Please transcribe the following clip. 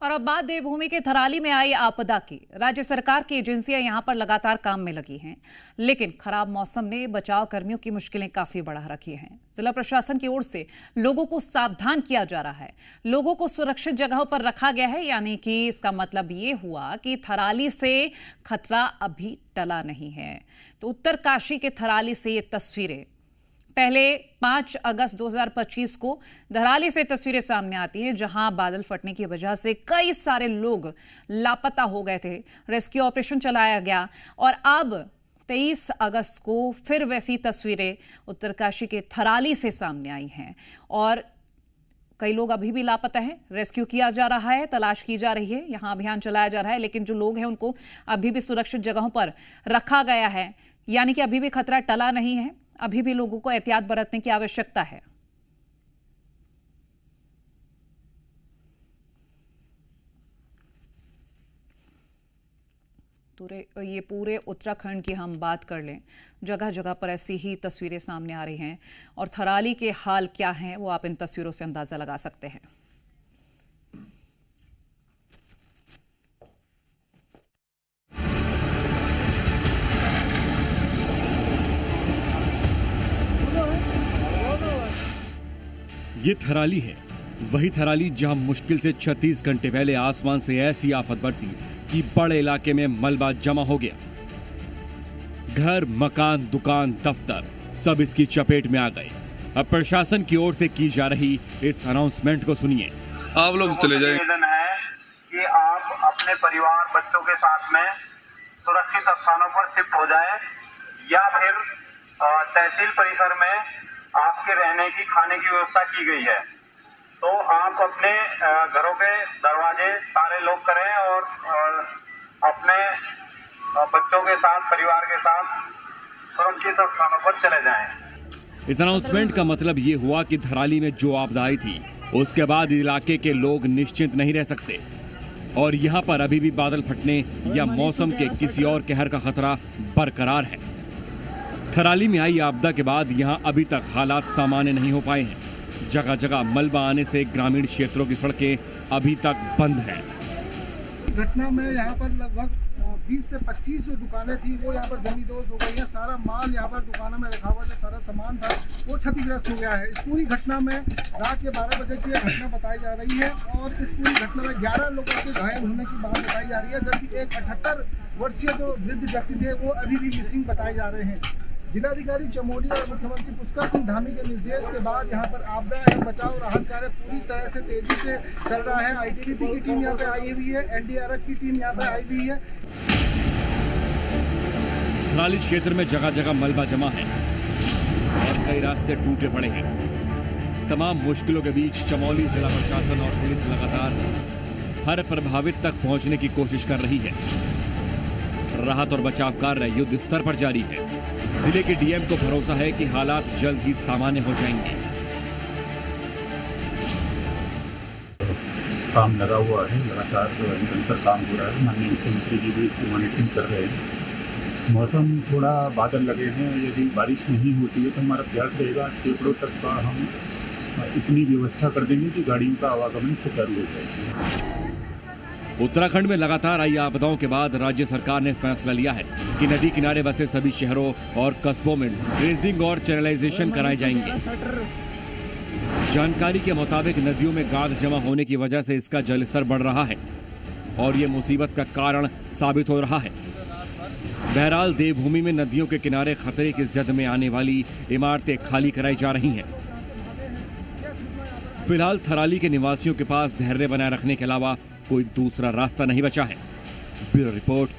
और अब बात देवभूमि के थराली में आई आपदा की। राज्य सरकार की एजेंसियां यहां पर लगातार काम में लगी हैं, लेकिन खराब मौसम ने बचाव कर्मियों की मुश्किलें काफी बढ़ा रखी हैं। जिला प्रशासन की ओर से लोगों को सावधान किया जा रहा है, लोगों को सुरक्षित जगहों पर रखा गया है। यानी कि इसका मतलब ये हुआ कि थराली से खतरा अभी टला नहीं है। तो उत्तरकाशी के थराली से ये तस्वीरें पहले 5 अगस्त 2025 को धराली से तस्वीरें सामने आती हैं, जहां बादल फटने की वजह से कई सारे लोग लापता हो गए थे। रेस्क्यू ऑपरेशन चलाया गया और अब 23 अगस्त को फिर वैसी तस्वीरें उत्तरकाशी के थराली से सामने आई हैं और कई लोग अभी भी लापता हैं। रेस्क्यू किया जा रहा है, तलाश की जा रही है, यहां अभियान चलाया जा रहा है, लेकिन जो लोग हैं उनको अभी भी सुरक्षित जगहों पर रखा गया है। यानी कि अभी भी खतरा टला नहीं है, अभी भी लोगों को एहतियात बरतने की आवश्यकता है। तो ये पूरे उत्तराखंड की हम बात कर लें, जगह जगह पर ऐसी ही तस्वीरें सामने आ रही हैं और थराली के हाल क्या हैं वो आप इन तस्वीरों से अंदाजा लगा सकते हैं। ये थराली है, वही थराली जहां मुश्किल से 36 घंटे पहले आसमान से ऐसी आफत बरसी कि बड़े इलाके में मलबा जमा हो गया। घर, मकान, दुकान, दफ्तर सब इसकी चपेट में आ गए। अब प्रशासन की ओर से की जा रही इस अनाउंसमेंट को सुनिए। आप लोग चले जाइए। निवेदन है कि आप अपने परिवार, बच्चों के साथ में सुरक्षित स्थानों पर शिफ्ट हो जाएं या फिर तहसील परिसर में आपके रहने की, खाने की व्यवस्था की गई है। तो आप अपने घरों के दरवाजे ताले लॉक करें और अपने बच्चों के साथ, परिवार के साथ सुरक्षित स्थानों पर चले जाएं। इस अनाउंसमेंट का मतलब ये हुआ कि थराली में जो आपदा आई थी उसके बाद इलाके के लोग निश्चिंत नहीं रह सकते और यहाँ पर अभी भी बादल फटने या मौसम के किसी और कहर का खतरा बरकरार है। थराली में आई आपदा के बाद यहाँ अभी तक हालात सामान्य नहीं हो पाए हैं। जगह जगह मलबा आने से ग्रामीण क्षेत्रों की सड़कें अभी तक बंद हैं। घटना में यहाँ पर लगभग 20 से 25 जो दुकानें थी वो यहाँ पर जमींदोज हो गई है। सारा माल यहाँ पर दुकानों में रखा हुआ जो सारा सामान था वो क्षतिग्रस्त हो गया है। इस पूरी घटना में रात के 12 बजे की घटना बताई जा रही है और इस पूरी घटना में 11 लोगों के घायल होने की बात बताई जा रही है, जबकि एक 78 वर्षीय जो वृद्ध व्यक्ति थे वो अभी भी मिसिंग बताए जा रहे हैं। जिलाधिकारी चमोली और मुख्यमंत्री पुष्कर सिंह धामी के निर्देश के बाद यहाँ पर आपदा एवं बचाव राहत कार्य पूरी तरह से तेजी से चल रहा है। आईटीबीपी की टीम यहाँ पे आई हुई है, एनडीआरएफ की टीम यहाँ पे आई हुई है। थराली क्षेत्र में जगह जगह मलबा जमा है और कई रास्ते टूटे पड़े हैं। तमाम मुश्किलों के बीच चमोली जिला प्रशासन और पुलिस लगातार हर प्रभावित तक पहुंचने की कोशिश कर रही है। राहत और बचाव कार्य युद्ध स्तर पर जारी है। जिले के डीएम को भरोसा है कि हालात जल्द ही सामान्य हो जाएंगे। काम लगा हुआ है, लगातार निरंतर काम हो रहा है। माननीय मुख्यमंत्री जी भी इसकी मॉनिटरिंग कर रहे हैं। मौसम थोड़ा बादल लगे हैं, यदि बारिश नहीं होती है तो हमारा प्रयास रहेगा टेपड़ों तक का हम इतनी व्यवस्था कर देंगे कि गाड़ियों का आवागमन सुचारू हो जाएगा। उत्तराखंड में लगातार आई आपदाओं के बाद राज्य सरकार ने फैसला लिया है कि नदी किनारे बसे सभी शहरों और कस्बों में ड्रेजिंग और चैनलाइजेशन कराए जाएंगे। जानकारी के मुताबिक नदियों में गाद जमा होने की वजह से इसका जलस्तर बढ़ रहा है और ये मुसीबत का कारण साबित हो रहा है। बहरहाल देवभूमि में नदियों के किनारे खतरे की जद में आने वाली इमारतें खाली कराई जा रही हैं। फिलहाल थराली के निवासियों के पास धैर्य बनाए रखने के अलावा कोई दूसरा रास्ता नहीं बचा है। Bureau report.